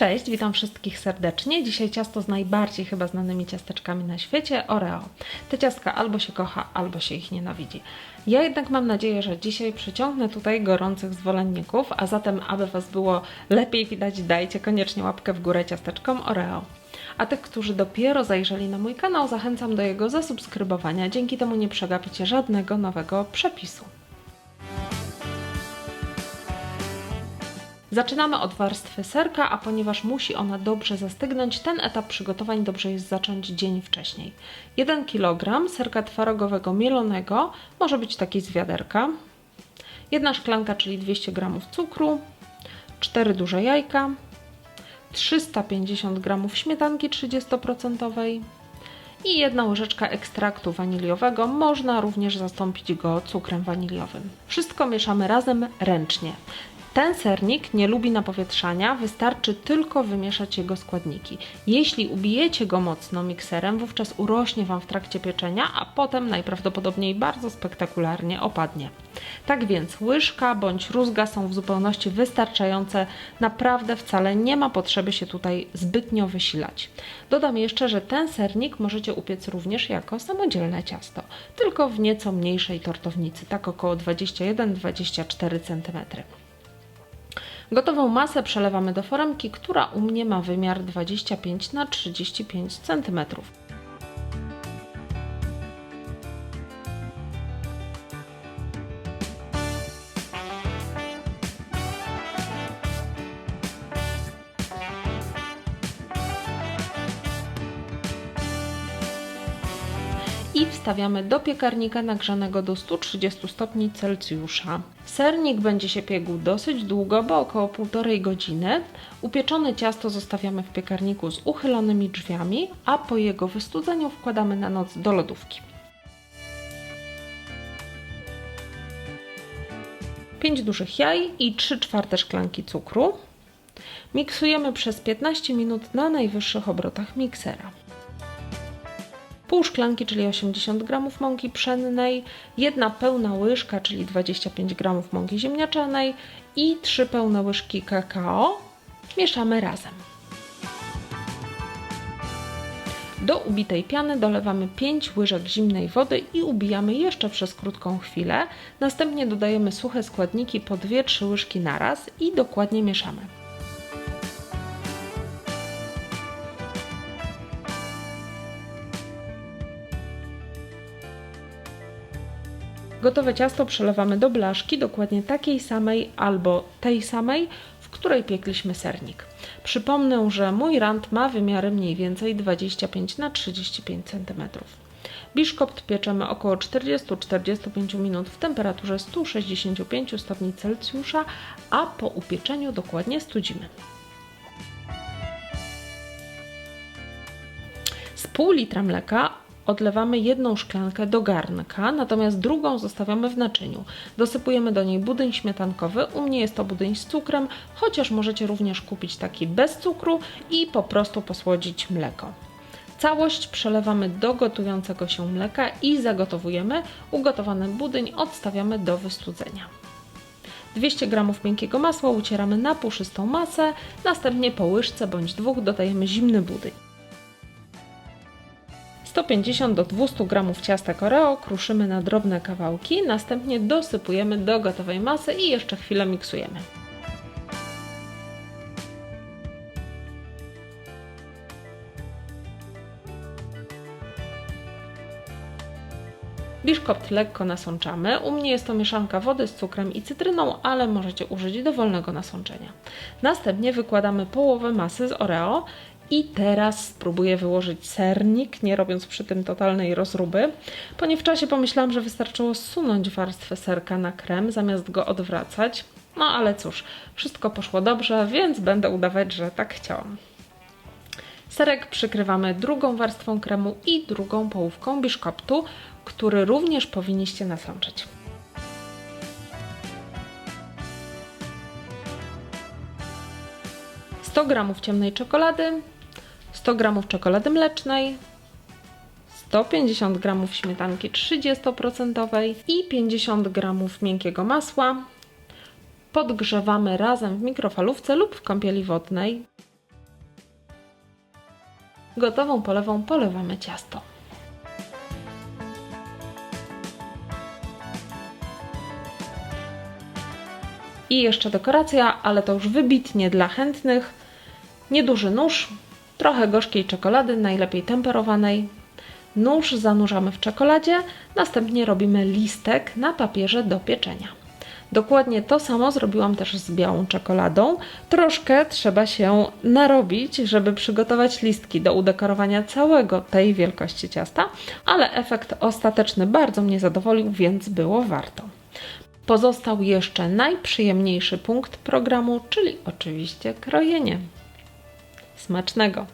Cześć, witam wszystkich serdecznie. Dzisiaj ciasto z najbardziej chyba znanymi ciasteczkami na świecie, Oreo. Te ciastka albo się kocha, albo się ich nienawidzi. Ja jednak mam nadzieję, że dzisiaj przyciągnę tutaj gorących zwolenników, a zatem, aby Was było lepiej widać, dajcie koniecznie łapkę w górę ciasteczkom Oreo. A tych, którzy dopiero zajrzeli na mój kanał, zachęcam do jego zasubskrybowania. Dzięki temu nie przegapicie żadnego nowego przepisu. Zaczynamy od warstwy serka, a ponieważ musi ona dobrze zastygnąć, ten etap przygotowań dobrze jest zacząć dzień wcześniej. 1 kg serka twarogowego mielonego, może być taki z wiaderka, 1 szklanka, czyli 200 g cukru, 4 duże jajka, 350 g śmietanki 30% i 1 łyżeczka ekstraktu waniliowego. Można również zastąpić go cukrem waniliowym. Wszystko mieszamy razem ręcznie. Ten sernik nie lubi napowietrzania, wystarczy tylko wymieszać jego składniki. Jeśli ubijecie go mocno mikserem, wówczas urośnie Wam w trakcie pieczenia, a potem najprawdopodobniej bardzo spektakularnie opadnie. Tak więc łyżka bądź rózga są w zupełności wystarczające, naprawdę wcale nie ma potrzeby się tutaj zbytnio wysilać. Dodam jeszcze, że ten sernik możecie upiec również jako samodzielne ciasto, tylko w nieco mniejszej tortownicy, tak około 21-24 cm. Gotową masę przelewamy do foremki, która u mnie ma wymiar 25×35 cm. I wstawiamy do piekarnika nagrzanego do 130 stopni Celsjusza. Sernik będzie się piekł dosyć długo, bo około 1,5 godziny. Upieczone ciasto zostawiamy w piekarniku z uchylonymi drzwiami, a po jego wystudzeniu wkładamy na noc do lodówki. 5 dużych jaj i 3/4 szklanki cukru. Miksujemy przez 15 minut na najwyższych obrotach miksera. Pół szklanki, czyli 80 g mąki pszennej, 1 pełna łyżka, czyli 25 g mąki ziemniaczanej i 3 pełne łyżki kakao. Mieszamy razem. Do ubitej piany dolewamy 5 łyżek zimnej wody i ubijamy jeszcze przez krótką chwilę. Następnie dodajemy suche składniki po 2-3 łyżki naraz i dokładnie mieszamy. Gotowe ciasto przelewamy do blaszki, dokładnie takiej samej albo tej samej, w której piekliśmy sernik. Przypomnę, że mój rant ma wymiary mniej więcej 25×35 cm. Biszkopt pieczemy około 40-45 minut w temperaturze 165 stopni Celsjusza, a po upieczeniu dokładnie studzimy. Z pół litra mleka odlewamy 1 szklankę do garnka, natomiast drugą zostawiamy w naczyniu. Dosypujemy do niej budyń śmietankowy, u mnie jest to budyń z cukrem, chociaż możecie również kupić taki bez cukru i po prostu posłodzić mleko. Całość przelewamy do gotującego się mleka i zagotowujemy. Ugotowany budyń odstawiamy do wystudzenia. 200 g miękkiego masła ucieramy na puszystą masę, następnie po łyżce bądź 2 dodajemy zimny budyń. 150 do 200 g ciastek Oreo kruszymy na drobne kawałki, następnie dosypujemy do gotowej masy i jeszcze chwilę miksujemy. Biszkopt lekko nasączamy. U mnie jest to mieszanka wody z cukrem i cytryną, ale możecie użyć dowolnego nasączenia. Następnie wykładamy połowę masy z Oreo. I teraz spróbuję wyłożyć sernik, nie robiąc przy tym totalnej rozróby. Po nie w czasie pomyślałam, że wystarczyło zsunąć warstwę serka na krem, zamiast go odwracać. No ale cóż, wszystko poszło dobrze, więc będę udawać, że tak chciałam. Serek przykrywamy drugą warstwą kremu i drugą połówką biszkoptu, który również powinniście nasączyć. - 100 g ciemnej czekolady, 100 g czekolady mlecznej, 150 g śmietanki 30% i 50 g miękkiego masła. Podgrzewamy razem w mikrofalówce lub w kąpieli wodnej. Gotową polewą polewamy ciasto. I jeszcze dekoracja, ale to już wybitnie dla chętnych. Nieduży nóż, trochę gorzkiej czekolady, najlepiej temperowanej. Nóż zanurzamy w czekoladzie, następnie robimy listek na papierze do pieczenia. Dokładnie to samo zrobiłam też z białą czekoladą. Troszkę trzeba się narobić, żeby przygotować listki do udekorowania całego tej wielkości ciasta, ale efekt ostateczny bardzo mnie zadowolił, więc było warto. Pozostał jeszcze najprzyjemniejszy punkt programu, czyli oczywiście krojenie. Smacznego!